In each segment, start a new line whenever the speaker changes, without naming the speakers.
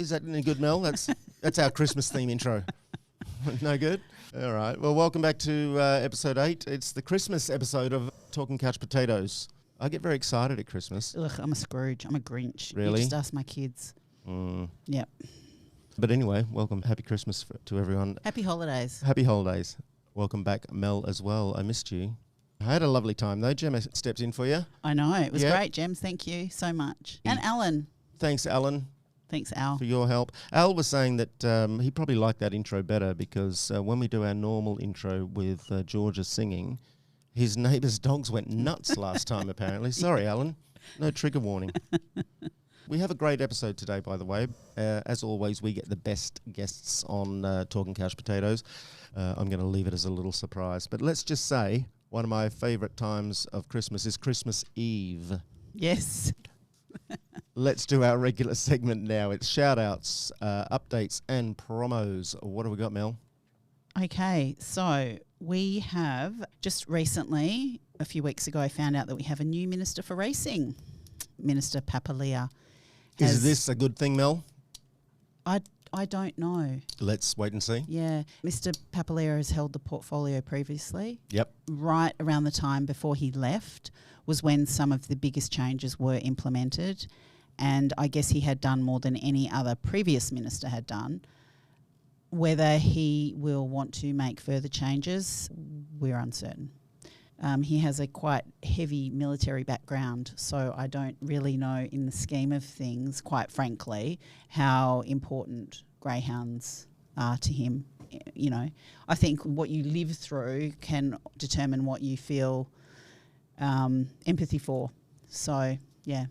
Is that any good, Mel? That's our Christmas theme intro. No good? All right. Well, welcome back to episode 8. It's the Christmas episode of Talking Couch Potatoes. I get very excited at Christmas.
Ugh, I'm a Scrooge. I'm a Grinch.
Really?
You just ask my kids. Yep.
But anyway, welcome. Happy Christmas to everyone.
Happy holidays.
Happy holidays. Welcome back, Mel, as well. I missed you. I had a lovely time, though. Gemma stepped in for you.
I know. It was great, Gems. Thank you so much. And Alan.
Thanks, Alan.
Thanks, Al.
For your help. Al was saying that he probably liked that intro better because when we do our normal intro with Georgia singing, his neighbour's dogs went nuts last time, apparently. Sorry, Alan. No trigger warning. We have a great episode today, by the way. As always, we get the best guests on Talking Couch Potatoes. I'm going to leave it as a little surprise. But let's just say one of my favourite times of Christmas is Christmas Eve.
Yes.
Let's do our regular segment now. It's shout-outs, updates and promos. What have we got, Mel?
Okay, so we have just recently, a few weeks ago, I found out that we have a new Minister for Racing, Minister Papalia.
Is this a good thing, Mel?
I don't know.
Let's wait and see.
Yeah, Mr. Papalia has held the portfolio previously.
Yep.
Right around the time before he left was when some of the biggest changes were implemented, and I guess he had done more than any other previous minister had done. Whether he will want to make further changes, we're uncertain. He has a quite heavy military background, so I don't really know in the scheme of things, quite frankly, how important greyhounds are to him. You know, I think what you live through can determine what you feel empathy for. So, yeah,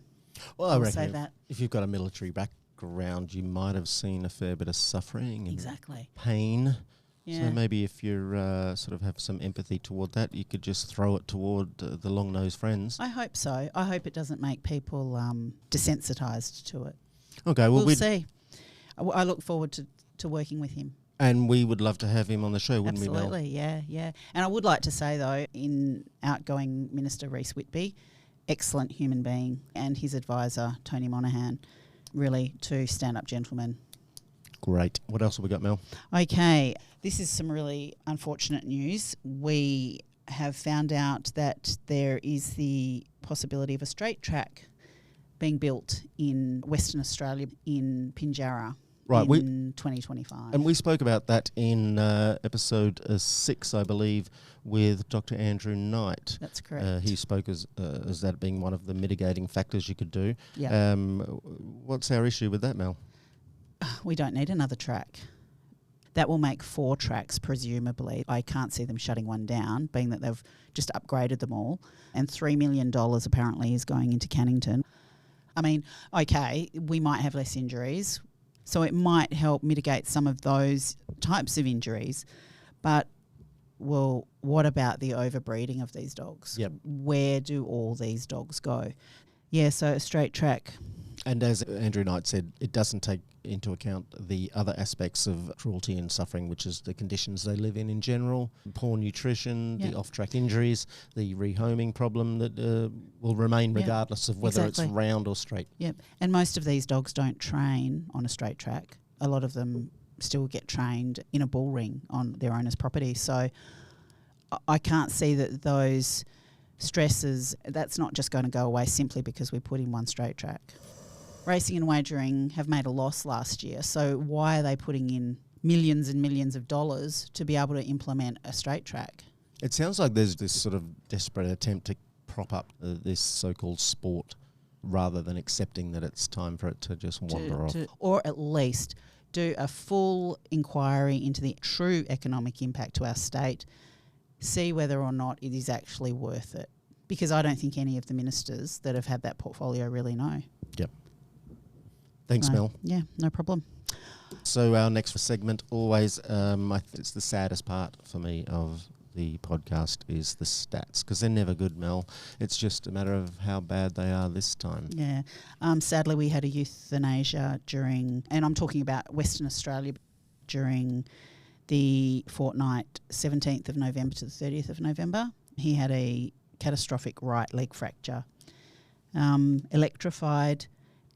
well, I reckon
say that.
If you've got a military background, you might have seen a fair bit of suffering and pain.
Yeah.
So maybe if you're sort of have some empathy toward that, you could just throw it toward the long-nosed friends.
I hope so. I hope it doesn't make people desensitised to it.
Okay, well,
we'll see. I look forward to working with him.
And we would love to have him on the show, wouldn't we, Mel?
Absolutely, yeah. And I would like to say, though, in outgoing Minister Reece Whitby, excellent human being, and his advisor, Tony Monaghan, really two stand-up gentlemen.
Great. What else have we got, Mel?
Okay, this is some really unfortunate news. We have found out that there is the possibility of a straight track being built in Western Australia in Pinjarra in 2025.
And we spoke about that in episode 6, I believe, with Dr. Andrew Knight.
That's correct.
He spoke as that being one of the mitigating factors you could do.
Yeah.
What's our issue with that, Mel?
We don't need another track. That will make 4 tracks, presumably. I can't see them shutting one down, being that they've just upgraded them all. And $3 million apparently is going into Cannington. I mean, okay, we might have less injuries, so it might help mitigate some of those types of injuries. But, well, what about the overbreeding of these dogs?
Yep.
Where do all these dogs go? Yeah, so a straight track.
And as Andrew Knight said, it doesn't take into account the other aspects of cruelty and suffering, which is the conditions they live in general, poor nutrition, the off-track injuries, the rehoming problem that will remain regardless of whether it's round or straight.
Yep, and most of these dogs don't train on a straight track. A lot of them still get trained in a bull ring on their owner's property. So I can't see that those stresses, that's not just going to go away simply because we put in one straight track. Racing and wagering have made a loss last year, so why are they putting in millions and millions of dollars to be able to implement a straight track?
It sounds like there's this sort of desperate attempt to prop up this so-called sport rather than accepting that it's time for it to just wander off.
Or at least do a full inquiry into the true economic impact to our state, see whether or not it is actually worth it. Because I don't think any of the ministers that have had that portfolio really know.
Yep. Thanks, Mel.
Yeah, no problem.
So our next segment, always, it's the saddest part for me of the podcast is the stats, because they're never good, Mel. It's just a matter of how bad they are this time.
Yeah. Sadly, we had a euthanasia during, and I'm talking about Western Australia, during the fortnight 17th of November to the 30th of November. He had a catastrophic right leg fracture, electrified,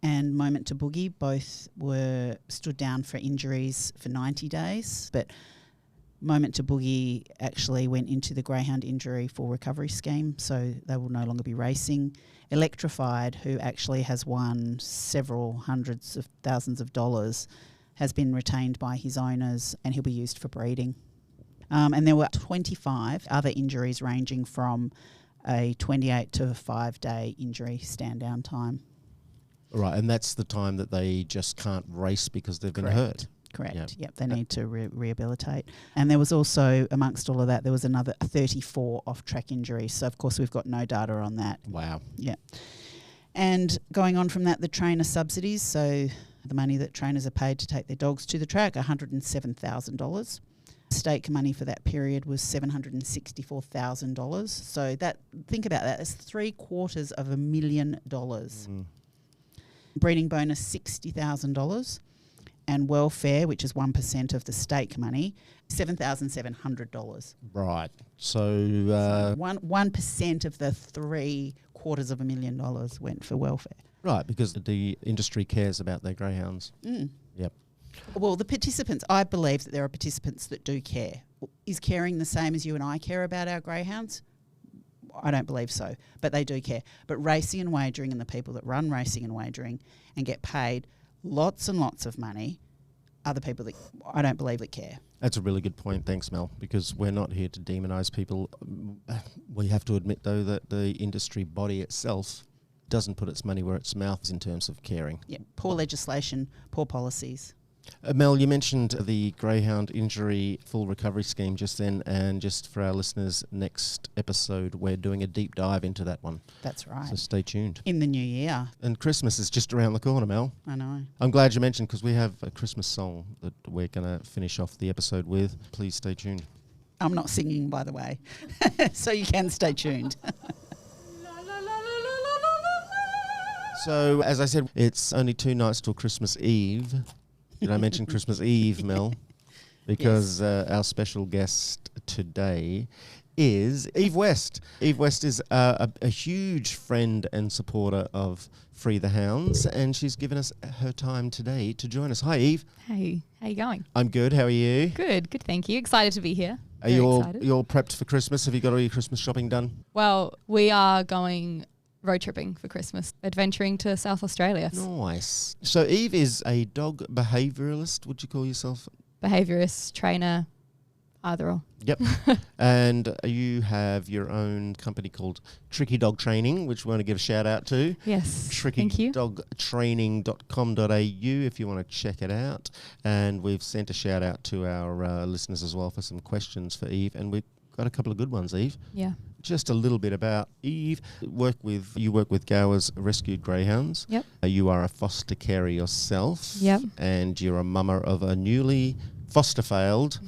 and Moment to Boogie both were stood down for injuries for 90 days, but Moment to Boogie actually went into the greyhound injury full recovery scheme, so they will no longer be racing. Electrified, who actually has won several hundreds of thousands of dollars, has been retained by his owners and he'll be used for breeding. And there were 25 other injuries ranging from a 28 to a 5-day injury stand-down time.
Right, and that's the time that they just can't race because they've been hurt.
Correct. Yep, they need to rehabilitate. And there was also, amongst all of that, there was another 34 off-track injuries. So, of course, we've got no data on that.
Wow.
Yeah. And going on from that, the trainer subsidies, so the money that trainers are paid to take their dogs to the track, $107,000. Stake money for that period was $764,000. So that, think about that, that's $750,000. Breeding bonus $60,000. And welfare, which is 1% of the stake money, $7,700.
Right. So
1% of the $750,000 went for welfare.
Right, because the industry cares about their greyhounds. Yep.
Well, the participants, I believe that there are participants that do care. Is caring the same as you and I care about our greyhounds? I don't believe so, but they do care. But racing and wagering, and the people that run racing and wagering and get paid lots and lots of money, other people that I don't believe that care.
That's a really good point. Thanks, Mel, because we're not here to demonise people. We have to admit, though, that the industry body itself doesn't put its money where its mouth is in terms of caring.
Yeah, poor legislation, poor policies.
Mel, you mentioned the greyhound injury full recovery scheme just then, and just for our listeners, next episode we're doing a deep dive into that one.
That's right.
So stay tuned.
In the new year.
And Christmas is just around the corner, Mel.
I know.
I'm glad you mentioned, because we have a Christmas song that we're going to finish off the episode with. Please stay tuned.
I'm not singing, by the way, so you can stay tuned.
So, as I said, it's only 2 nights till Christmas Eve. Did I mention Christmas Eve, Mel? Because our special guest today is Eve West. Eve West is a huge friend and supporter of Free the Hounds, and she's given us her time today to join us. Hi, Eve.
Hey, how you going?
I'm good. How are you?
Good, thank you. Excited to be here.
Are you all prepped for Christmas? Have you got all your Christmas shopping done?
Well, we are going road tripping for Christmas, adventuring to South Australia.
Nice. So Eve is a dog behaviourist, would you call yourself?
Behaviourist, trainer, either or.
Yep. And you have your own company called Tricky Dog Training, which we want to give a shout out to.
Yes, thank you.
trickydogtraining.com.au if you want to check it out. And we've sent a shout out to our listeners as well for some questions for Eve, and we've got a couple of good ones, Eve.
Yeah.
Just a little bit about Eve. You work with Gower's Rescued Greyhounds.
Yep.
You are a foster carer yourself.
Yep.
And you're a mama of a newly foster-failed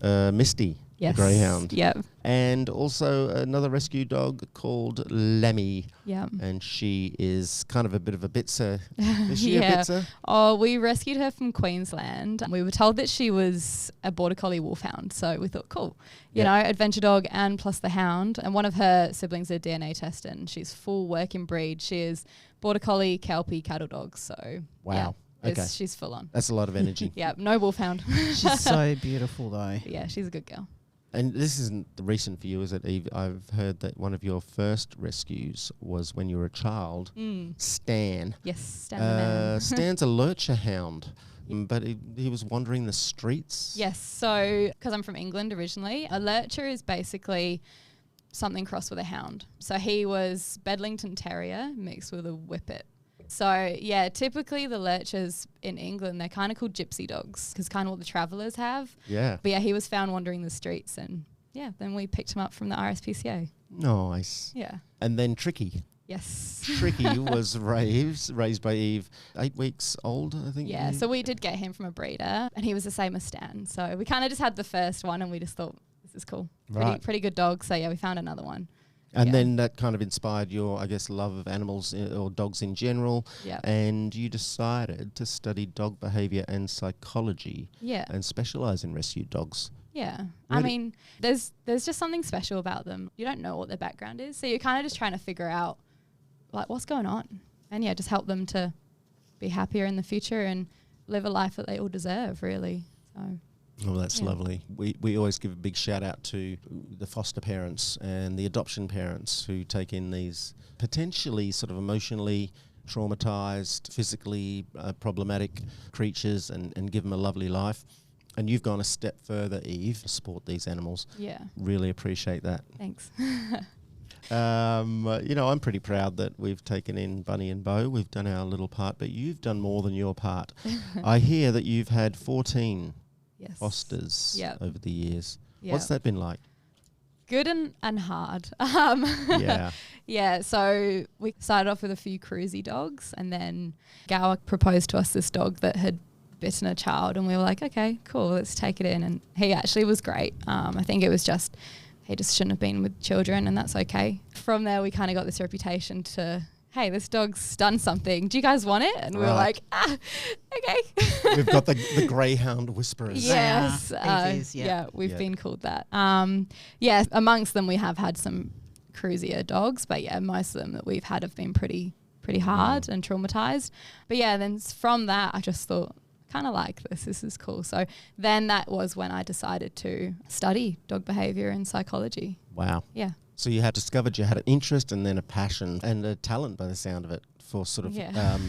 Misty,
yes.
the greyhound.
Yep.
And also another rescue dog called Lemmy.
Yep.
And she is kind of a bit of a bitzer. Is she a bitzer?
Oh, we rescued her from Queensland. We were told that she was a Border Collie Wolfhound. So we thought, cool, you know, adventure dog and plus the hound. And one of her siblings did a DNA test and she's full working breed. She is Border Collie, Kelpie, cattle dog. So
wow.
Yeah,
okay.
She's full on.
That's a lot of energy.
Yeah, no wolfhound.
She's so beautiful, though.
Yeah, she's a good girl.
And this isn't recent for you, is it, Eve? I've heard that one of your first rescues was when you were a child. Stan.
Yes, Stan the man.
Stan's a lurcher hound, but he was wandering the streets.
Yes, so because I'm from England originally, a lurcher is basically something crossed with a hound. So he was Bedlington Terrier mixed with a Whippet. So, yeah, typically the lurchers in England, they're kind of called gypsy dogs because kind of what the travellers have.
Yeah.
But, yeah, he was found wandering the streets and, yeah, then we picked him up from the RSPCA.
Nice.
Yeah.
And then Tricky.
Yes.
Tricky was raised by Eve, 8 weeks old, I think.
Yeah, so we did get him from a breeder and he was the same as Stan. So we kind of just had the first one and we just thought, this is cool. Pretty good dog. So, yeah, we found another one.
And then that kind of inspired your, I guess, love of animals or dogs in general.
Yeah.
And you decided to study dog behaviour and psychology.
Yeah.
And specialise in rescued dogs.
Yeah. I mean, there's just something special about them. You don't know what their background is. So you're kind of just trying to figure out, like, what's going on. And, yeah, just help them to be happier in the future and live a life that they all deserve, really. So.
Oh, that's lovely. We always give a big shout out to the foster parents and the adoption parents who take in these potentially sort of emotionally traumatised, physically problematic creatures and give them a lovely life. And you've gone a step further, Eve, to support these animals.
Yeah.
Really appreciate that.
Thanks.
I'm pretty proud that we've taken in Bunny and Bo. We've done our little part, but you've done more than your part. I hear that you've had 14 fosters over the years. Yep. What's that been like?
Good and hard.
Yeah,
so we started off with a few cruisy dogs, and then Gower proposed to us this dog that had bitten a child, and we were like, okay, cool, let's take it in. And he actually was great. I think it was just, he just shouldn't have been with children, and that's okay. From there, we kind of got this reputation to, hey, this dog's done something. Do you guys want it? And we were like, okay.
We've got the greyhound whisperers.
Yes. We've been called that. Amongst them we have had some cruisier dogs, but most of them that we've had have been pretty hard and traumatized. But then from that, I just thought, kind of like this is cool. So then that was when I decided to study dog behavior and psychology.
Wow.
Yeah.
So you had discovered you had an interest and then a passion and a talent, by the sound of it, for sort of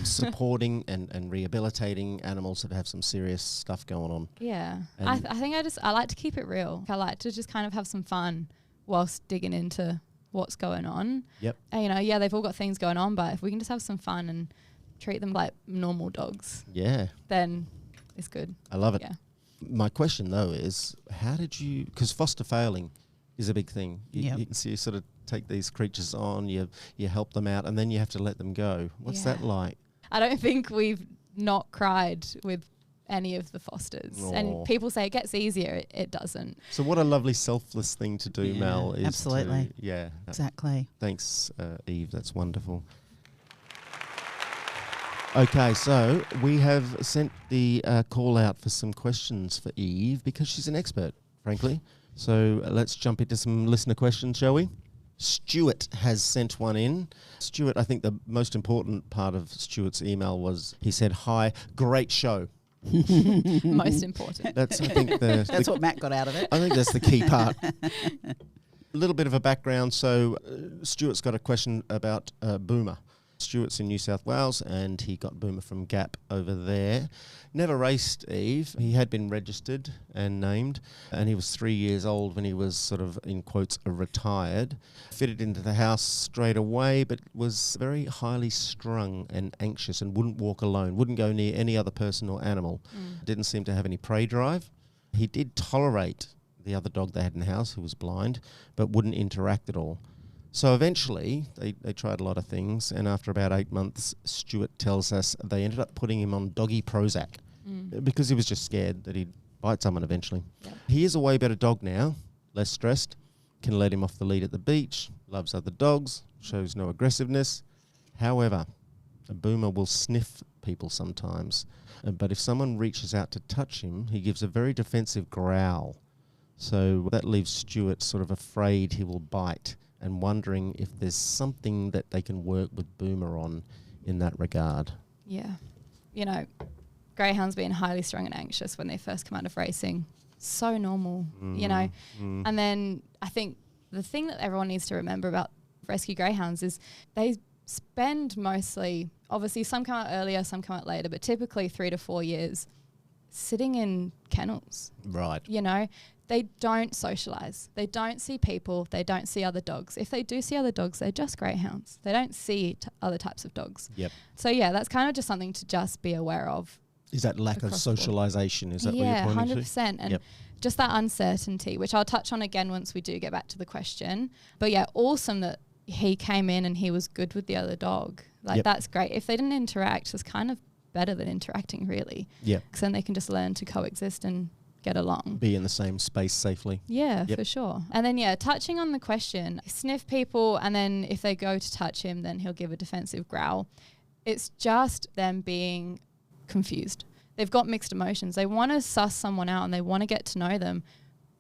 supporting and rehabilitating animals that have some serious stuff going on.
Yeah. I think I like to keep it real. I like to just kind of have some fun whilst digging into what's going on.
Yep.
And, they've all got things going on, but if we can just have some fun and treat them like normal dogs, then it's good.
I love it.
Yeah.
My question, though, is how did you, because foster failing is a big thing. You can see you sort of take these creatures on, you help them out, and then you have to let them go. What's that like?
I don't think we've not cried with any of the fosters.
Aww.
And people say it gets easier. It doesn't.
So what a lovely selfless thing to do, Mel. Is
absolutely. Exactly.
Thanks, Eve. That's wonderful. Okay, so we have sent the call out for some questions for Eve because she's an expert, frankly. So let's jump into some listener questions, shall we? Stuart has sent one in. Stuart, I think the most important part of Stuart's email was he said, "Hi, great show."
Most important.
That's, I think,
that's what Matt got out of it.
I think that's the key part. A little bit of a background. So Stuart's got a question about Boomer. Stuart's in New South Wales and he got Boomer from Gap over there. Never raced Eve. He had been registered and named, and he was 3 years old when he was sort of, in quotes, retired. Fitted into the house straight away, but was very highly strung and anxious and wouldn't walk alone, wouldn't go near any other person or animal. Didn't seem to have any prey drive. He did tolerate the other dog they had in the house, who was blind, but wouldn't interact at all. So eventually, they tried a lot of things, and after about 8 months, Stuart tells us they ended up putting him on doggy Prozac because he was just scared that he'd bite someone eventually. Yep. He is a way better dog now, less stressed, can let him off the lead at the beach, loves other dogs, shows no aggressiveness. However, a Boomer will sniff people sometimes, but if someone reaches out to touch him, he gives a very defensive growl. So that leaves Stuart sort of afraid he will bite, and wondering if there's something that they can work with Boomer on in that regard.
Yeah. Greyhounds being highly strung and anxious when they first come out of racing, so normal, And then I think the thing that everyone needs to remember about rescue greyhounds is they spend mostly, obviously some come out earlier, some come out later, but typically 3 to 4 years sitting in kennels.
Right.
They don't socialise. They don't see people. They don't see other dogs. If they do see other dogs, they're just greyhounds. They don't see other types of dogs.
Yep.
So, that's kind of just something to just be aware of.
Is that lack of socialisation? Is that what you're pointing to?
100%. And just that uncertainty, which I'll touch on again once we do get back to the question. But, awesome that he came in and he was good with the other dog. That's great. If they didn't interact, it's kind of better than interacting, really.
Yeah.
Because then they can just learn to coexist and get along.
Be in the same space safely.
Yeah, for sure. And then, touching on the question, sniff people, and then if they go to touch him, then he'll give a defensive growl. It's just them being confused. They've got mixed emotions. They want to suss someone out and they want to get to know them,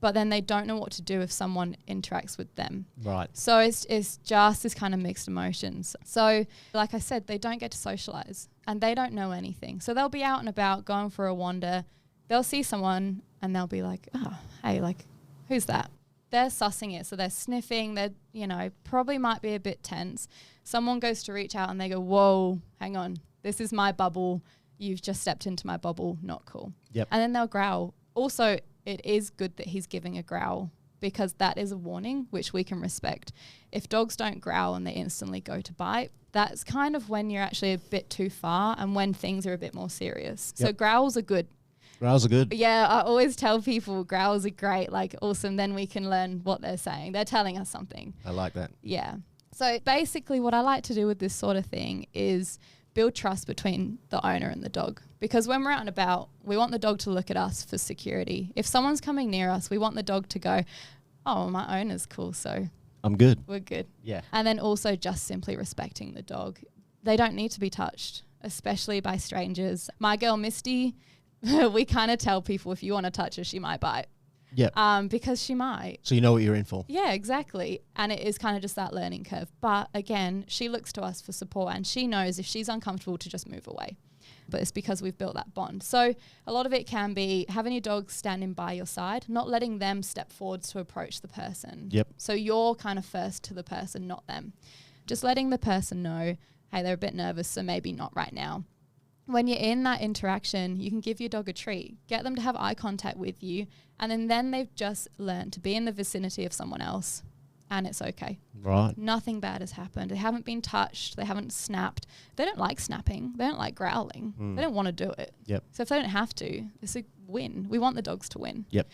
but then they don't know what to do if someone interacts with them.
Right.
So it's just this kind of mixed emotions. So like I said, they don't get to socialize and they don't know anything. So they'll be out and about going for a wander. They'll see someone and they'll be like, oh, hey, like, who's that? They're sussing it. So they're sniffing. They're, you know, probably might be a bit tense. Someone goes to reach out and they go, whoa, hang on. This is my bubble. You've just stepped into my bubble. Not cool.
Yep.
And then they'll growl. Also, it is good that he's giving a growl because that is a warning, which we can respect. If dogs don't growl and they instantly go to bite, that's kind of when you're actually a bit too far and when things are a bit more serious.
Yep.
So growls are good.
Growls are good.
Yeah, I always tell people growls are great, like awesome. Then we can learn what they're saying. They're telling us something.
I like that.
Yeah. So basically what I like to do with this sort of thing is build trust between the owner and the dog. Because when we're out and about, we want the dog to look at us for security. If someone's coming near us, we want the dog to go, oh, my owner's cool, so
I'm good.
we're good.
Yeah.
And then also just simply respecting the dog. They don't need to be touched, especially by strangers. My girl Misty, we kind of tell people if you want to touch her, she might bite.
Yeah.
Because she might.
So you know what you're in for.
Yeah, exactly. And it is kind of just that learning curve. But again, she looks to us for support and she knows if she's uncomfortable to just move away. But it's because we've built that bond. So a lot of it can be having your dog standing by your side, not letting them step forwards to approach the person.
Yep.
So you're kind of first to the person, not them. Just letting the person know, hey, they're a bit nervous, so maybe not right now. When you're in that interaction, you can give your dog a treat, get them to have eye contact with you, and then they've just learned to be in the vicinity of someone else, and it's okay.
Right.
Nothing bad has happened. They haven't been touched. They haven't snapped. They don't like snapping. They don't like growling. They don't want to do it.
Yep.
So if they don't have to, it's a win. We want the dogs to win.
Yep.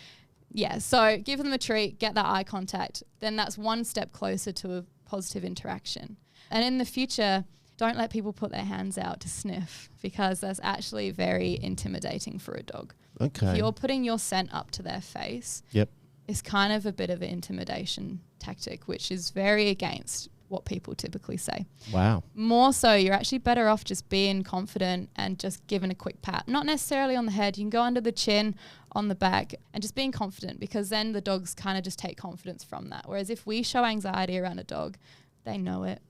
Yeah, so give them a treat, get that eye contact. Then that's one step closer to a positive interaction. And in the future, don't let people put their hands out to sniff because that's actually very intimidating for a dog.
Okay.
If you're putting your scent up to their face,
Yep.
it's kind of a bit of an intimidation tactic, which is very against what people typically say.
Wow.
More so, you're actually better off just being confident and just giving a quick pat. Not necessarily on the head. You can go under the chin, on the back, and just being confident because then the dogs kind of just take confidence from that. Whereas if we show anxiety around a dog, they know it.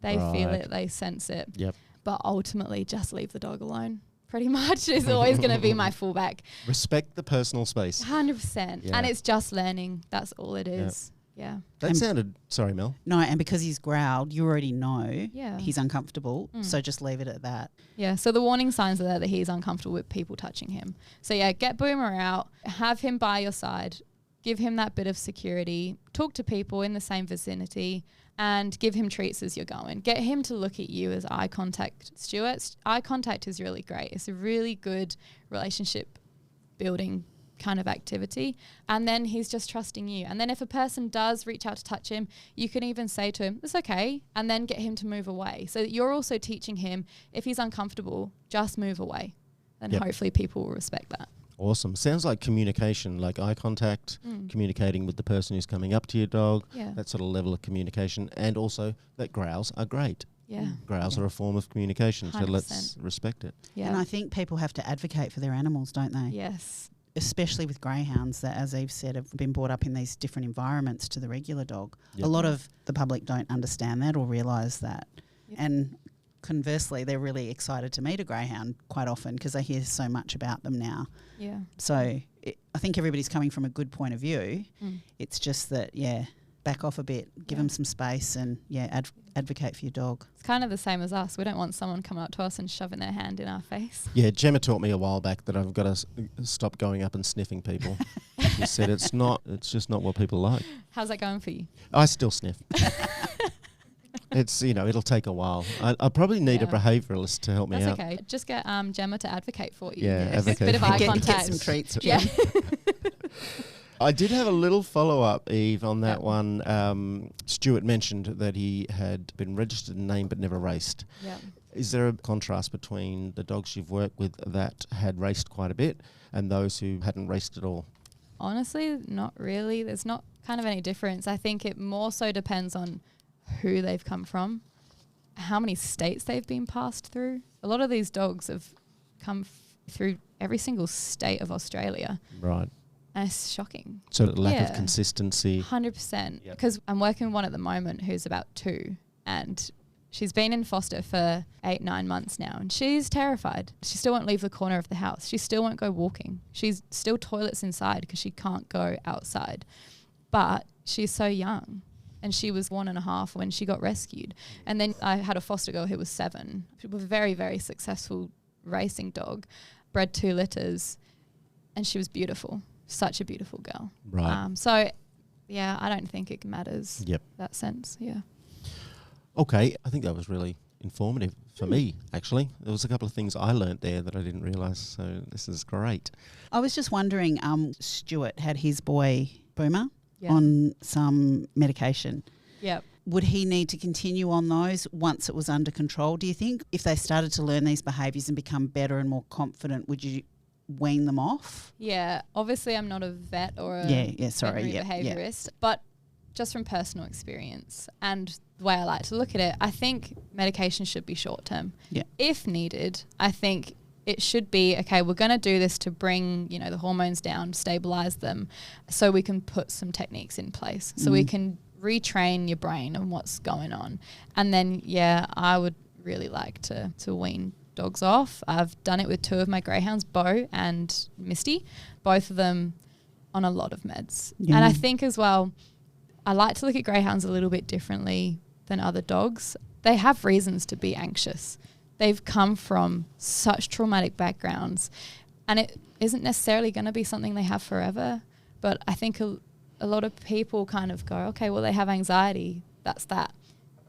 They feel
Right.
it. They sense it.
Yep.
But ultimately, just leave the dog alone. Pretty much is always going to be my fallback.
Respect the personal space.
100%.
Yeah.
And it's just learning. That's all it is. Yeah.
That sounded... Sorry, Mel.
No, and because he's growled, you already know
Yeah.
he's uncomfortable, so just leave it at that.
Yeah, so the warning signs are there that he's uncomfortable with people touching him. So yeah, get Boomer out, have him by your side, give him that bit of security, talk to people in the same vicinity, and give him treats as you're going. Get him to look at you as eye contact. Stuart, eye contact is really great. It's a really good relationship building kind of activity. And then he's just trusting you. And then if a person does reach out to touch him, you can even say to him, it's okay, and then get him to move away. So that you're also teaching him, if he's uncomfortable, just move away. And
Yep.
hopefully people will respect that.
Awesome. Sounds like communication, like eye contact, communicating with the person who's coming up to your dog,
Yeah.
that sort of level of communication. And also that growls are great.
Yeah.
Growls are a form of communication, so
100%.
let's respect it.
Yeah.
And I think people have to advocate for their animals, don't they?
Yes.
Especially with greyhounds that, as Eve said, have been brought up in these different environments to the regular dog.
Yep.
A lot of the public don't understand that or realise that.
Yep.
And conversely, they're really excited to meet a greyhound quite often because they hear so much about them now.
Yeah.
So I think everybody's coming from a good point of view. It's just that, back off a bit, give them some space and, advocate for your dog.
It's kind of the same as us. We don't want someone coming up to us and shoving their hand in our face.
Yeah, Gemma taught me a while back that I've got to stop going up and sniffing people. She said it's just not what people like.
How's that going for you?
I still sniff. It's, it'll take a while. I probably need a
Yeah.
behaviouralist to help me
That's
out.
okay. Just get Gemma to advocate for you.
Yeah,
Just
advocate
a bit of
for
eye
you.
contact.
Get some treats.
Yeah.
I did have a little follow-up, Eve, on that one. Stuart mentioned that he had been registered and named but never raced.
Yeah.
Is there a contrast between the dogs you've worked with that had raced quite a bit and those who hadn't raced at all?
Honestly, not really. There's not kind of any difference. I think it more so depends on who they've come from, how many states they've been passed through. A lot of these dogs have come through every single state of Australia.
Right.
And it's shocking.
So lack of consistency.
100%. Because I'm working with one at the moment who's about 2, and she's been in foster for 8-9 months now, and she's terrified. She still won't leave the corner of the house. She still won't go walking. She's still toilets inside because she can't go outside. But she's so young, and she was 1.5 when she got rescued. And then I had a foster girl who was 7. She was a very, very successful racing dog, bred 2 litters, and she was beautiful. Such a beautiful girl.
Right.
So, yeah, I don't think it matters.
Yep.
That sense, yeah.
Okay, I think that was really informative for me, actually. There was a couple of things I learnt there that I didn't realise, so this is great.
I was just wondering, Stuart had his boy Boomer
Yeah.
on some medication.
Yep.
Would he need to continue on those once it was under control, do you think? If they started to learn these behaviours and become better and more confident, would you wean them off?
Yeah, obviously I'm not a vet or a
veterinary
behaviourist, but just from personal experience and the way I like to look at it, I think medication should be short term.
Yeah.
If needed, I think it should be, okay, we're going to do this to bring, the hormones down, stabilize them, so we can put some techniques in place, so we can retrain your brain on what's going on. And then, I would really like to wean dogs off. I've done it with 2 of my greyhounds, Bo and Misty, both of them on a lot of meds.
Yeah.
And I think as well, I like to look at greyhounds a little bit differently than other dogs. They have reasons to be anxious. They've come from such traumatic backgrounds, and it isn't necessarily going to be something they have forever. But I think a lot of people kind of go, okay, well, they have anxiety. That's that.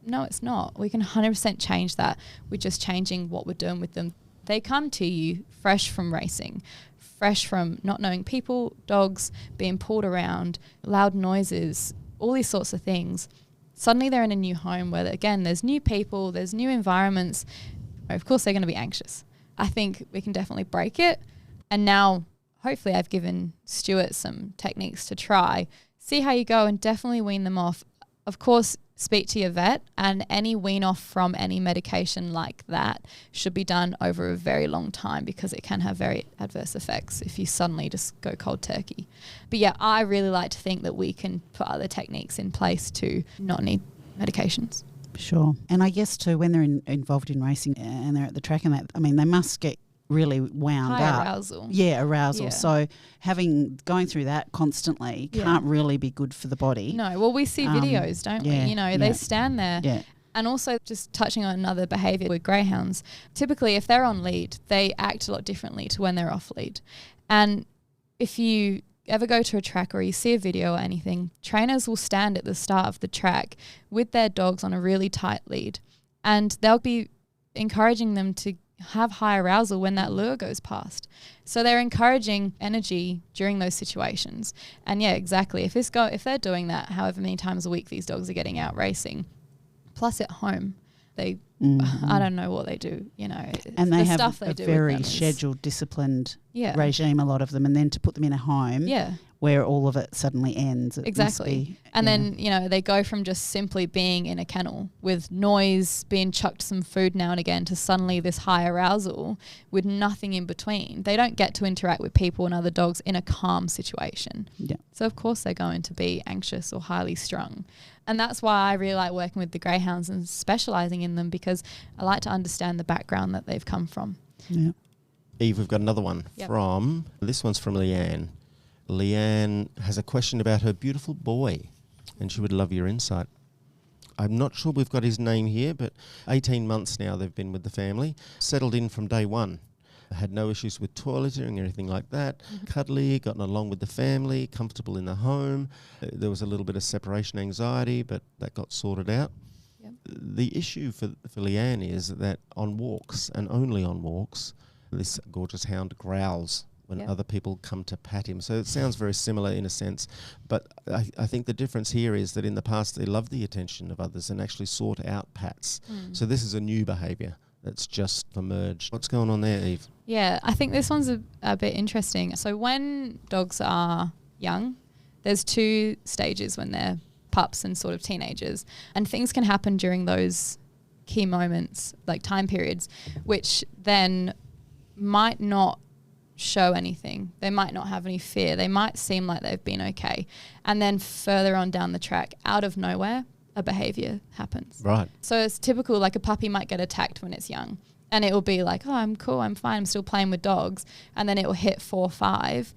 No, it's not. We can 100% change that. We're just changing what we're doing with them. They come to you fresh from racing, fresh from not knowing people, dogs, being pulled around, loud noises, all these sorts of things. Suddenly they're in a new home where, again, there's new people, there's new environments. Of course, they're going to be anxious. I think we can definitely break it. And now, hopefully, I've given Stuart some techniques to try. See how you go and definitely wean them off. Of course, speak to your vet, and any wean off from any medication like that should be done over a very long time, because it can have very adverse effects if you suddenly just go cold turkey. But yeah, I really like to think that we can put other techniques in place to not need medications.
Sure. And I guess too, when they're involved in racing and they're at the track and that, I mean, they must get really wound
High
up.
arousal.
Yeah, arousal.
Yeah.
So going through that constantly can't really be good for the body.
No, well, we see videos, don't we? They stand there.
Yeah.
And also, just touching on another behaviour with greyhounds, typically if they're on lead, they act a lot differently to when they're off lead. And if you ever go to a track or you see a video or anything, trainers will stand at the start of the track with their dogs on a really tight lead, and they'll be encouraging them to have high arousal when that lure goes past. So they're encouraging energy during those situations. And yeah, exactly. If they're doing that however many times a week these dogs are getting out racing, plus at home, they I don't know what they do,
And they
the
have
stuff they
a
do
very
with them
scheduled, disciplined
Yeah.
regime, a lot of them, and then to put them in a home
Yeah.
where all of it suddenly ends. It must
Exactly.
be,
And then, they go from just simply being in a kennel with noise, being chucked some food now and again, to suddenly this high arousal with nothing in between. They don't get to interact with people and other dogs in a calm situation.
Yeah.
So, of course, they're going to be anxious or highly strung. And that's why I really like working with the greyhounds and specialising in them, because I like to understand the background that they've come from.
Yeah.
Eve, we've got another one this one's from Leanne. Leanne has a question about her beautiful boy, and she would love your insight. I'm not sure we've got his name here, but 18 months now they've been with the family, settled in from day one. Had no issues with toileting or anything like that. Cuddly, gotten along with the family, comfortable in the home. There was a little bit of separation anxiety, but that got sorted out.
Yep.
The issue for Leanne is that on walks, and only on walks, this gorgeous hound growls when other people come to pat him. So it sounds very similar in a sense, but I think the difference here is that in the past they loved the attention of others and actually sought out pats. So this is a new behaviour that's just emerged. What's going on there, Eve?
Yeah, I think this one's a bit interesting. So when dogs are young, there's 2 stages when they're pups and sort of teenagers, and things can happen during those key moments, like time periods, which then might not show anything. They might not have any fear. They might seem like they've been okay. And then further on down the track, out of nowhere, a behavior happens.
Right.
So it's typical, like a puppy might get attacked when it's young. And it will be like, oh, I'm cool, I'm fine, I'm still playing with dogs. And then it will hit 4 or 5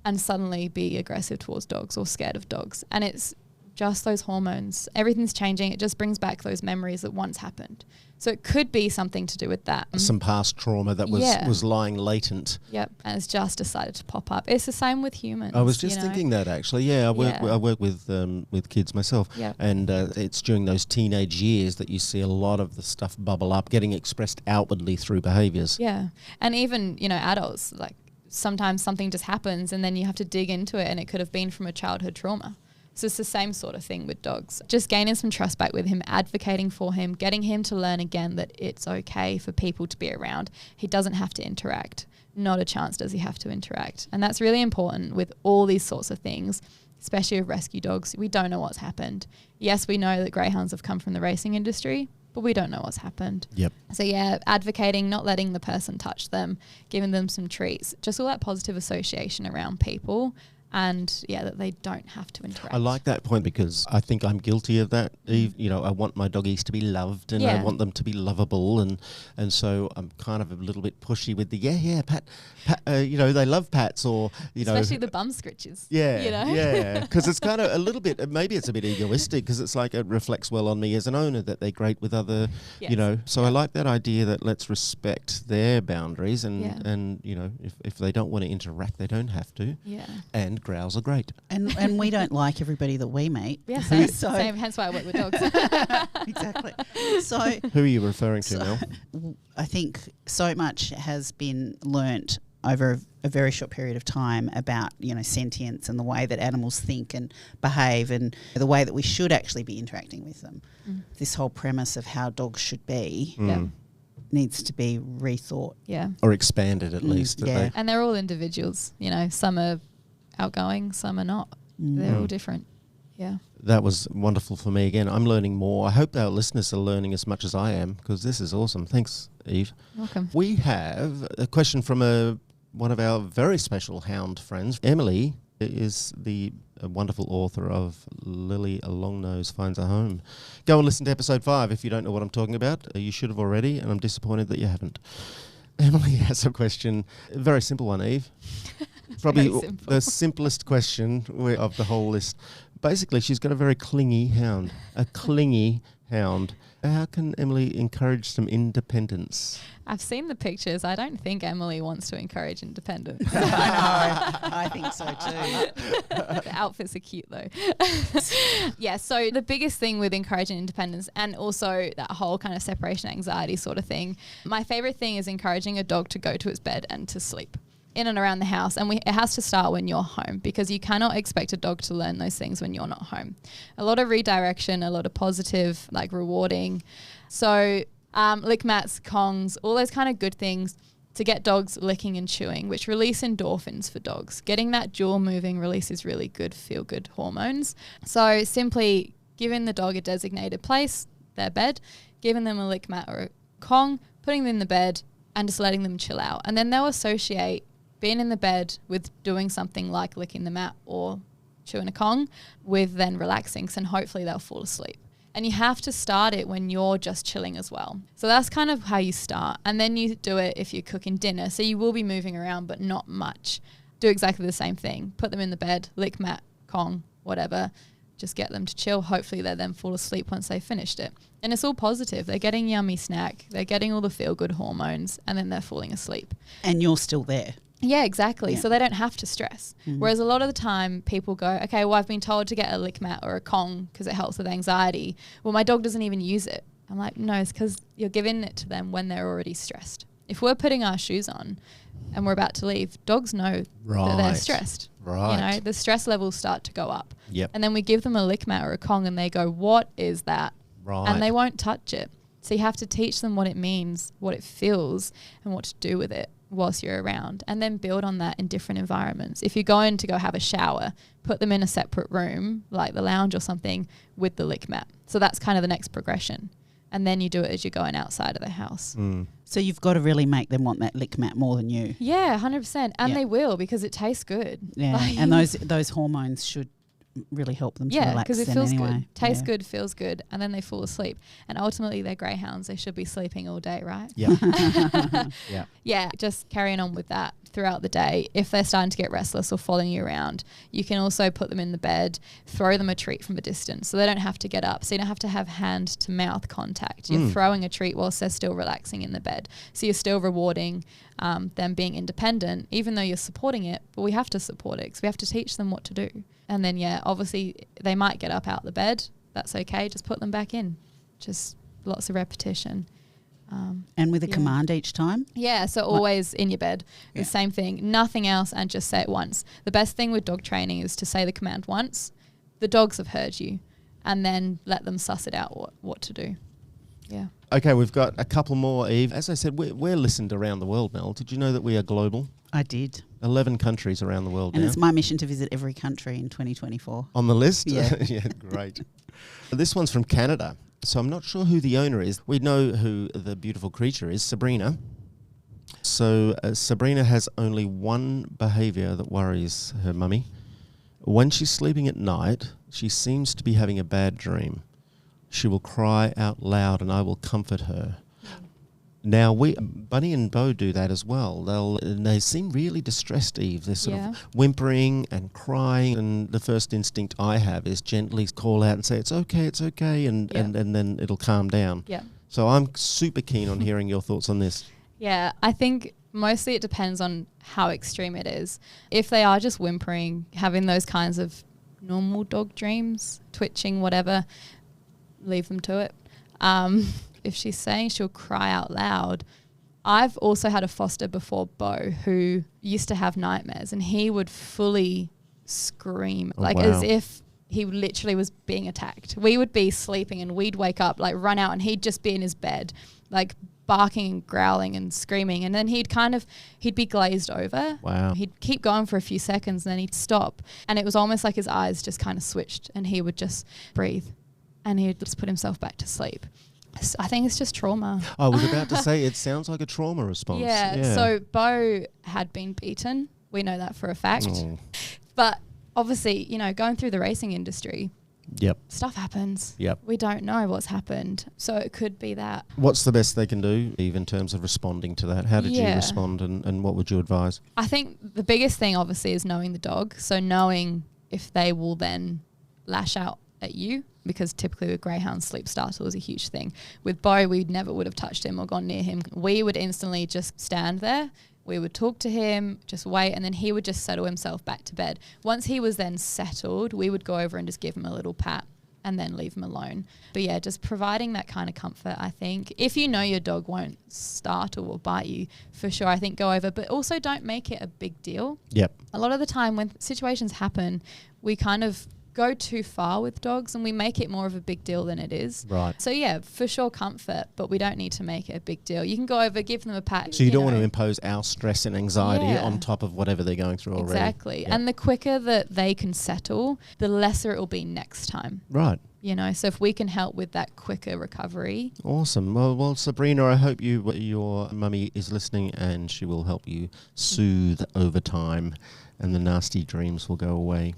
and suddenly be aggressive towards dogs or scared of dogs. And it's just those hormones. Everything's changing. It just brings back those memories that once happened. So it could be something to do with that.
Some past trauma that was lying latent.
Yep. And it's just decided to pop up. It's the same with humans.
I was just thinking that actually. Yeah, I work with kids myself.
Yep.
And it's during those teenage years that you see a lot of the stuff bubble up, getting expressed outwardly through behaviours.
Yeah. And even, adults, like sometimes something just happens and then you have to dig into it, and it could have been from a childhood trauma. So it's the same sort of thing with dogs. Just gaining some trust back with him, advocating for him, getting him to learn again that it's okay for people to be around. He doesn't have to interact. Not a chance does he have to interact. And that's really important with all these sorts of things, especially with rescue dogs. We don't know what's happened. Yes, we know that greyhounds have come from the racing industry, but we don't know what's happened.
Yep.
So yeah, advocating, not letting the person touch them, giving them some treats, just all that positive association around people. And that they don't have to interact.
I like that point because I think I'm guilty of that, Eve. I want my doggies to be loved and I want them to be lovable, and so I'm kind of a little bit pushy with the pat. They love pats, or
especially the bum scritches.
Yeah, because it's kind of a little bit, maybe it's a bit egoistic because it's like it reflects well on me as an owner that they're great with other, So I like that idea that let's respect their boundaries and if they don't want to interact, they don't have to.
Yeah.
And growls are great.
And we don't like everybody that we meet.
Yeah, same. Hence why I work with dogs.
Exactly. So
who are you referring to, Mel?
I think so much has been learnt over a very short period of time about, sentience and the way that animals think and behave and the way that we should actually be interacting with them. This whole premise of how dogs should be needs to be rethought.
Yeah.
Or expanded at least.
Yeah.
And they're all individuals. Some are outgoing, some are not. They're all different. Yeah.
That was wonderful for me again. I'm learning more. I hope our listeners are learning as much as I am because this is awesome. Thanks, Eve.
Welcome.
We have a question from one of our very special hound friends. Emily is the wonderful author of Lily A Longnose Finds a Home. Go and listen to episode 5 if you don't know what I'm talking about. You should have already, and I'm disappointed that you haven't. Emily has a question, a very simple one, Eve. Probably the simplest question of the whole list. Basically, she's got a very clingy hound, How can Emily encourage some independence?
I've seen the pictures. I don't think Emily wants to encourage independence.
I know. I think so too.
The outfits are cute though. Yeah, so the biggest thing with encouraging independence and also that whole kind of separation anxiety sort of thing, my favorite thing is encouraging a dog to go to its bed and to sleep in and around the house. And it has to start when you're home because you cannot expect a dog to learn those things when you're not home. A lot of redirection, a lot of positive, like rewarding. So lick mats, kongs, all those kind of good things to get dogs licking and chewing, which release endorphins for dogs. Getting that jaw moving releases really good feel-good hormones. So simply giving the dog a designated place, their bed, giving them a lick mat or a kong, putting them in the bed and just letting them chill out. And then they'll associate being in the bed with doing something like licking the mat or chewing a kong with then relaxing, and hopefully they'll fall asleep. And you have to start it when you're just chilling as well. So that's kind of how you start. And then you do it if you're cooking dinner. So you will be moving around, but not much. Do exactly the same thing. Put them in the bed, lick mat, kong, whatever. Just get them to chill. Hopefully they then fall asleep once they've finished it. And it's all positive. They're getting yummy snack. They're getting all the feel-good hormones, and then they're falling asleep.
And you're still there.
Yeah, exactly.
Yeah.
So they don't have to stress. Whereas a lot of the time people go, okay, well, I've been told to get a lick mat or a kong because it helps with anxiety. Well, my dog doesn't even use it. I'm like, no, it's because you're giving it to them when they're already stressed. If we're putting our shoes on and we're about to leave, dogs know that they're stressed.
Right.
The stress levels start to go up.
Yep.
And then we give them a lick mat or a kong and they go, what is that?
Right.
And they won't touch it. So you have to teach them what it means, what it feels, and what to do with it whilst you're around, and then build on that in different environments. If you're going to go have a shower, put them in a separate room, like the lounge or something, with the lick mat. So that's kind of the next progression. and then you do it as you're going outside of the house.
So you've got to really make them want that lick mat more than you.
Yeah, 100%. And they will, because it tastes good.
Yeah,
Like,
and those hormones should really help them to relax.
because it feels
anyway.
good. Tastes good, feels good, and then they fall asleep. And ultimately, they're greyhounds. They should be sleeping all day, right?
Yeah. Yeah.
Yeah, just carrying on with that throughout the day. If they're starting to get restless or following you around, you can also put them in the bed, throw them a treat from a distance so they don't have to get up. So you don't have to have hand to mouth contact. You're throwing a treat whilst they're still relaxing in the bed. So you're still rewarding them being independent, even though you're supporting it. But we have to support it because we have to teach them what to do. And then, obviously they might get up out the bed. That's okay. Just put them back in. Just lots of repetition.
And with a command each time?
Yeah, so always in your bed. The same thing. Nothing else, and just say it once. The best thing with dog training is to say the command once. The dogs have heard you. And then let them suss it out what to do. Yeah.
Okay, we've got a couple more, Eve. As I said, we're listened around the world, Mel. Did you know that we are global?
I did.
11 countries around the world
And
now.
it's my mission to visit every country in 2024.
On the list?
Yeah.
Yeah, great. This one's from Canada. So I'm not sure who the owner is. We know who the beautiful creature is, Sabrina. So Sabrina has only one behaviour that worries her mummy. When she's sleeping at night, she seems to be having a bad dream. She will cry out loud and I will comfort her. Now, Bunny and Bo do that as well. They seem really distressed, Eve. They're sort of whimpering and crying, and the first instinct I have is gently call out and say, it's okay, and then it'll calm down.
Yeah.
So I'm super keen on hearing your thoughts on this.
Yeah, I think mostly it depends on how extreme it is. If they are just whimpering, having those kinds of normal dog dreams, twitching, whatever, leave them to it. If she's saying she'll cry out loud, I've also had a foster before, Bo, who used to have nightmares, and he would fully scream as if he literally was being attacked. We would be sleeping and we'd wake up, like run out, and he'd just be in his bed, like barking and growling and screaming. And then he'd be glazed over.
Wow.
He'd keep going for a few seconds and then he'd stop. And it was almost like his eyes just kind of switched and he would just breathe and he'd just put himself back to sleep. I think it's just trauma.
I was about to say, it sounds like a trauma response.
Yeah. So Bo had been beaten. We know that for a fact.
Oh.
But obviously, going through the racing industry, stuff happens.
Yep.
We don't know what's happened. So it could be that.
What's the best they can do, Eve, in terms of responding to that? How did you respond and what would you advise?
I think the biggest thing, obviously, is knowing the dog. So knowing if they will then lash out at you, because typically with greyhounds, sleep startle is a huge thing. With Bo, we never would have touched him or gone near him. We would instantly just stand there. We would talk to him, just wait, and then he would just settle himself back to bed. Once he was then settled, we would go over and just give him a little pat and then leave him alone. But yeah, just providing that kind of comfort, I think. If you know your dog won't startle or bite you, for sure, I think go over. But also don't make it a big deal.
Yep.
A lot of the time when situations happen, we kind of go too far with dogs and we make it more of a big deal than it is.
Right.
So yeah, for sure comfort, but we don't need to make it a big deal. You can go over, give them a pat.
So you don't want to impose our stress and anxiety on top of whatever they're going through already.
Exactly. Yep. And the quicker that they can settle, the lesser it will be next time.
Right.
So if we can help with that quicker recovery.
Awesome. Well, Sabrina, I hope your mummy is listening and she will help you soothe over time and the nasty dreams will go away.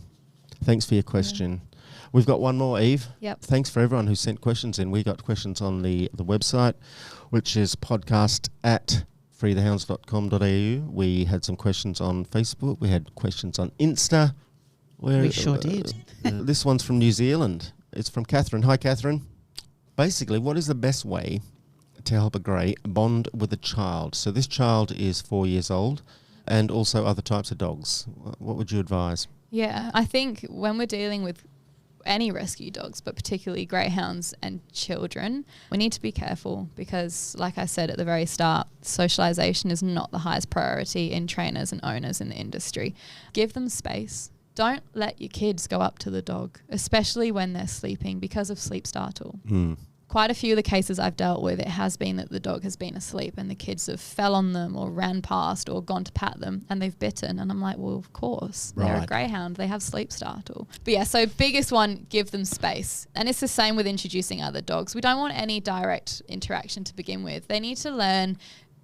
Thanks for your question. Yeah. We've got one more, Eve.
Yep.
Thanks for everyone who sent questions in. We got questions on the website, which is podcast@freethehounds.com.au. We had some questions on Facebook. We had questions on Insta.
We sure did.
This one's from New Zealand. It's from Catherine. Hi, Catherine. Basically, what is the best way to help a grey bond with a child? So this child is 4 years old and also other types of dogs. What would you advise?
Yeah, I think when we're dealing with any rescue dogs, but particularly greyhounds and children, we need to be careful because, like I said at the very start, socialisation is not the highest priority in trainers and owners in the industry. Give them space. Don't let your kids go up to the dog, especially when they're sleeping because of sleep startle. quite a few of the cases I've dealt with, it has been that the dog has been asleep and the kids have fell on them or ran past or gone to pat them and they've bitten. And I'm like, well, of course, they're a greyhound. They have sleep startle. But yeah, so biggest one, give them space. And it's the same with introducing other dogs. We don't want any direct interaction to begin with. They need to learn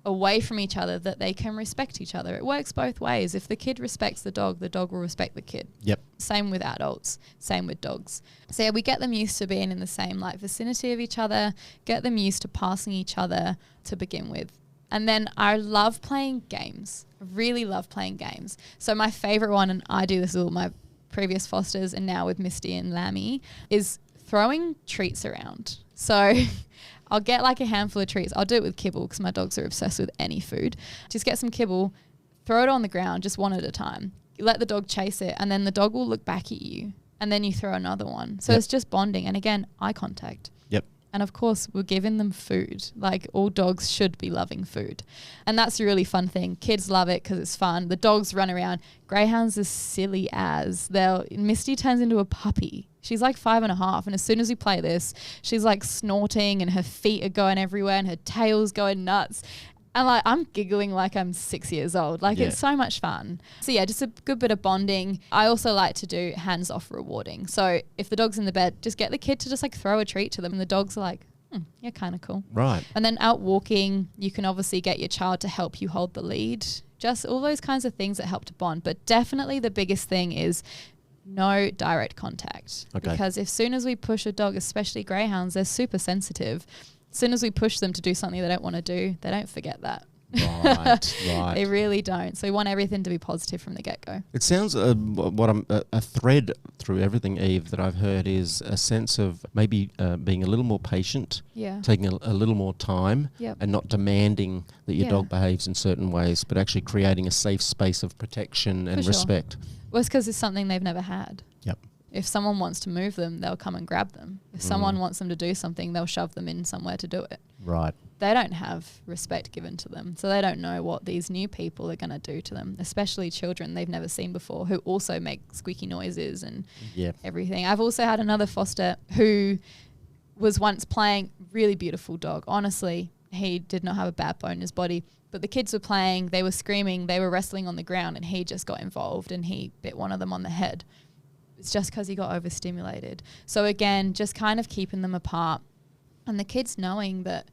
away from each other that they can respect each other. It works both ways. If the kid respects the dog will respect the kid.
Yep.
Same with adults, same with dogs. So yeah, we get them used to being in the same like vicinity of each other, get them used to passing each other to begin with. And then I love playing games. I really love playing games. So my favorite one, and I do this with all my previous fosters and now with Misty and Lammy, is throwing treats around. So I'll get like a handful of treats. I'll do it with kibble because my dogs are obsessed with any food. Just get some kibble, throw it on the ground, just one at a time. You let the dog chase it and then the dog will look back at you and then you throw another one. So it's just bonding. And again, eye contact.
Yep.
And of course, we're giving them food. Like all dogs should be loving food. And that's a really fun thing. Kids love it because it's fun. The dogs run around. Greyhounds are silly as. Misty turns into a puppy. She's like 5.5. And as soon as we play this, she's like snorting and her feet are going everywhere and her tail's going nuts. And like I'm giggling like I'm 6 years old. Like it's so much fun. So yeah, just a good bit of bonding. I also like to do hands-off rewarding. So if the dog's in the bed, just get the kid to just like throw a treat to them and the dogs are like, you're kind of cool.
Right.
And then out walking, you can obviously get your child to help you hold the lead. Just all those kinds of things that help to bond. But definitely the biggest thing is no direct contact.
Okay.
Because as soon as we push a dog, especially greyhounds, they're super sensitive. As soon as we push them to do something they don't want to do, they don't forget that.
Right.
They really don't. So we want everything to be positive from the get-go.
It sounds a thread through everything, Eve, that I've heard is a sense of maybe being a little more patient, taking a little more time, and not demanding that your dog behaves in certain ways, but actually creating a safe space of protection and respect.
Well, it's because it's something they've never had.
Yep.
If someone wants to move them, they'll come and grab them. If someone wants them to do something, they'll shove them in somewhere to do it.
Right.
They don't have respect given to them. So they don't know what these new people are going to do to them, especially children they've never seen before who also make squeaky noises and everything. I've also had another foster who was once playing, really beautiful dog. Honestly, he did not have a bad bone in his body. But the kids were playing, they were screaming, they were wrestling on the ground and he just got involved and he bit one of them on the head. It's just because he got overstimulated. So again, just kind of keeping them apart and the kids knowing that,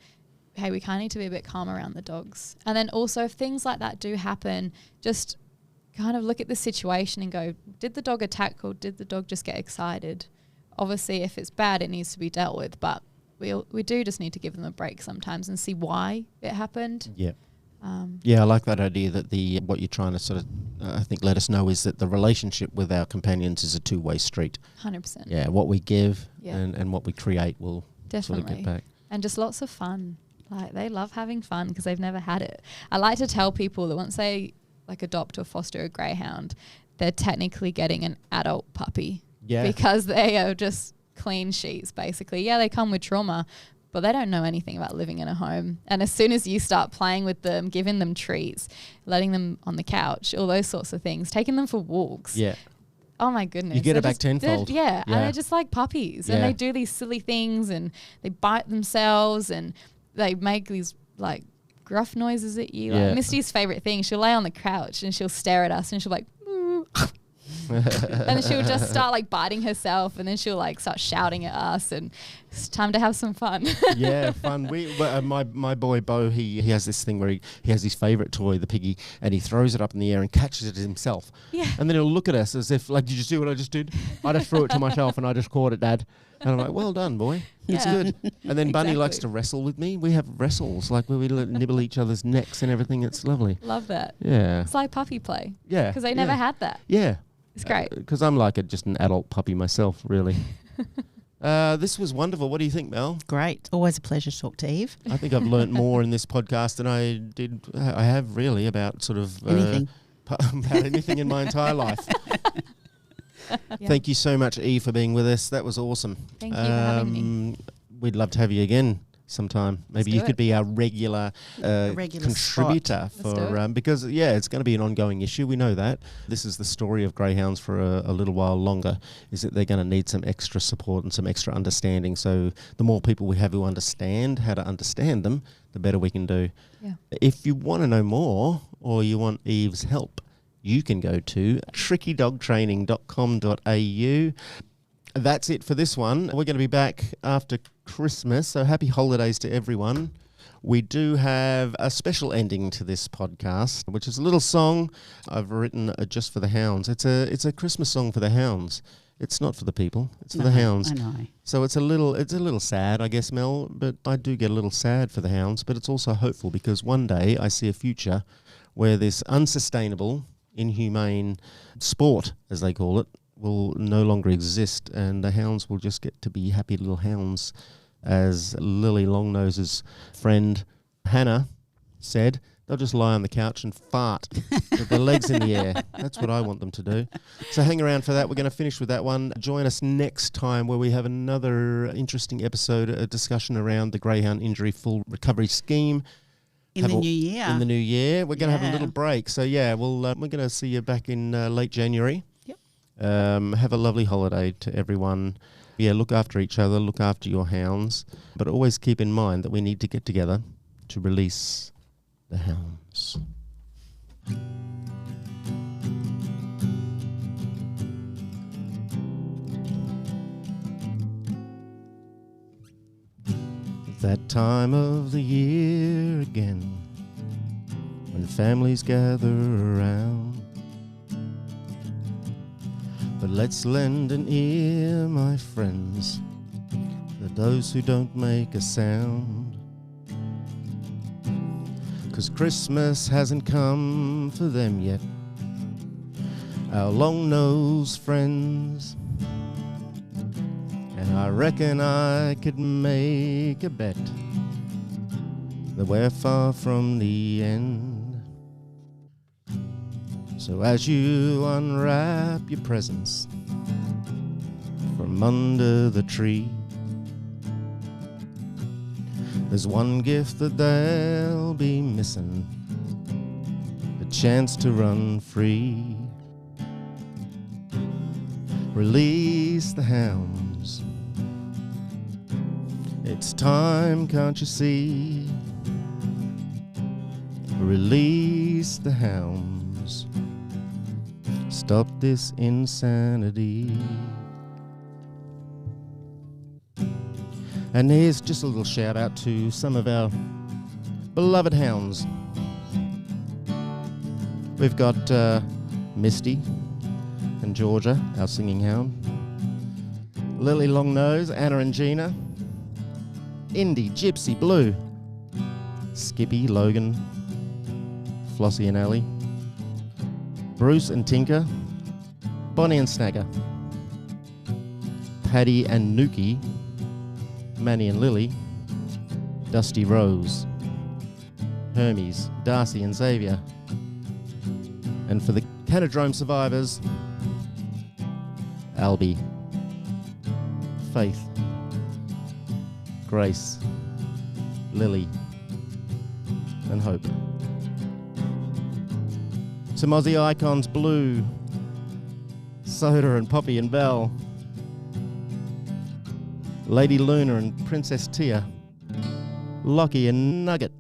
hey, we kind of need to be a bit calm around the dogs. And then also if things like that do happen, just kind of look at the situation and go, did the dog attack or did the dog just get excited? Obviously, if it's bad, it needs to be dealt with, but we do just need to give them a break sometimes and see why it happened.
Yeah. I like that idea that what you're trying to sort of, I think, let us know is that the relationship with our companions is a two-way street.
100%.
Yeah, what we give and what we create will sort of get back.
And just lots of fun. Like they love having fun because they've never had it. I like to tell people that once they like adopt or foster a greyhound, they're technically getting an adult puppy. Yeah. Because they are just clean sheets, basically. Yeah, they come with trauma, but they don't know anything about living in a home. And as soon as you start playing with them, giving them treats, letting them on the couch, all those sorts of things, taking them for walks. Yeah. Oh my goodness.
You get it back tenfold.
Yeah. And they're just like puppies. And they do these silly things and they bite themselves and they make these like gruff noises at you. Like Misty's favorite thing, she'll lay on the couch and she'll stare at us and she'll like, and then she'll just start like biting herself and then she'll like start shouting at us and it's time to have some fun. Yeah, fun. My boy Bo, he has this thing where he has his favourite toy, the piggy, and he throws it up in the air and catches it himself. Yeah. And then he'll look at us as if like, did you see what I just did? I just threw it to myself and I just caught it, Dad. And I'm like, well done, boy. It's good. And then Bunny likes to wrestle with me. We have wrestles, like where we nibble each other's necks and everything. It's lovely. Love that. Yeah. It's like puppy play. Yeah. Because they never had that. Yeah. It's great. Because I'm like just an adult puppy myself, really. This was wonderful. What do you think, Mel? Great. Always a pleasure to talk to Eve. I think I've learnt more in this podcast than I have really about sort of anything. About anything in my entire life. Thank you so much, Eve, for being with us. That was awesome. Thank you for having me. We'd love to have you again
sometime. Maybe
do
you
it.
could be our regular,
regular
contributor
Let's do
for
it.
because it's going to be an ongoing issue. We know that. This is the story of greyhounds for a little while longer. Is that they're going to need some extra support and some extra understanding. So the more people we have who understand how to understand them, the better we can do.
Yeah.
If you want to know more or you want Eve's help, you can go to trickydogtraining.com.au. That's it for this one. We're going to be back after Christmas, so happy holidays to everyone. We do have a special ending to this podcast, which is a little song I've written just for the hounds. It's a Christmas song for the hounds. It's not for the people. It's for the hounds.
I know.
So it's a little sad, I guess, Mel, but I do get a little sad for the hounds, but it's also hopeful because one day I see a future where this unsustainable, inhumane sport, as they call it, will no longer exist, and the hounds will just get to be happy little hounds. As Lily Longnose's friend Hannah said, they'll just lie on the couch and fart with their legs in the air. That's what I want them to do. So hang around for that. We're going to finish with that one. Join us next time where we have another interesting episode, a discussion around the greyhound injury full recovery scheme.
In the new year.
In the new year. We're going to have a
Yeah.
little break. So yeah, we're going to see you back in late January. Have a lovely holiday to everyone. Yeah, look after each other, look after your hounds, but always keep in mind that we need to get together to release the hounds. That time of the year again, when families gather around. But let's lend an ear, my friends, to those who don't make a sound. 'Cause Christmas hasn't come for them yet, our long-nosed friends. And I reckon I could make a bet that we're far from the end. So as you unwrap your presents from under the tree, there's one gift that they'll be missing, the chance to run free. Release the hounds. It's time, can't you see? Release the hounds. Stop this insanity. And here's just a little shout out to some of our beloved hounds. We've got Misty and Georgia, our singing hound. Lily Longnose, Anna and Gina. Indy, Gypsy, Blue. Skippy, Logan, Flossie and Ellie. Bruce and Tinker, Bonnie and Snagger, Paddy and Nuki, Manny and Lily, Dusty Rose, Hermes, Darcy and Xavier. And for the Canadrome survivors, Albie, Faith, Grace, Lily, and Hope. Some Aussie icons, Blue, Soda and Poppy and Belle, Lady Luna and Princess Tia, Lockie and Nugget.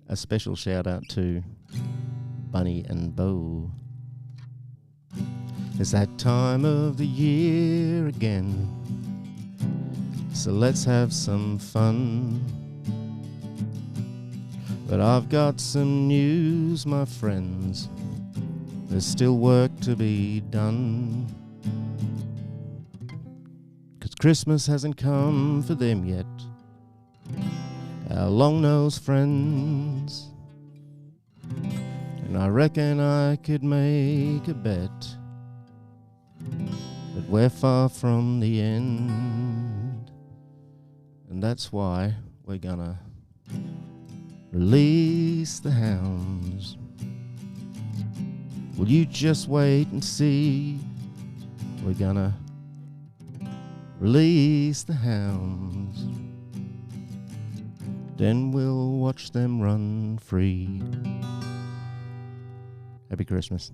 A special shout out to Bunny and Bo. It's that time of the year again, so let's have some fun. But I've got some news, my friends. There's still work to be done. 'Cause Christmas hasn't come for them yet, our long-nosed friends. And I reckon I could make a bet that we're far from the end. And that's why we're gonna release the hounds. Will you just wait and see? We're gonna release the hounds. then we'll watch them run free. Happy Christmas.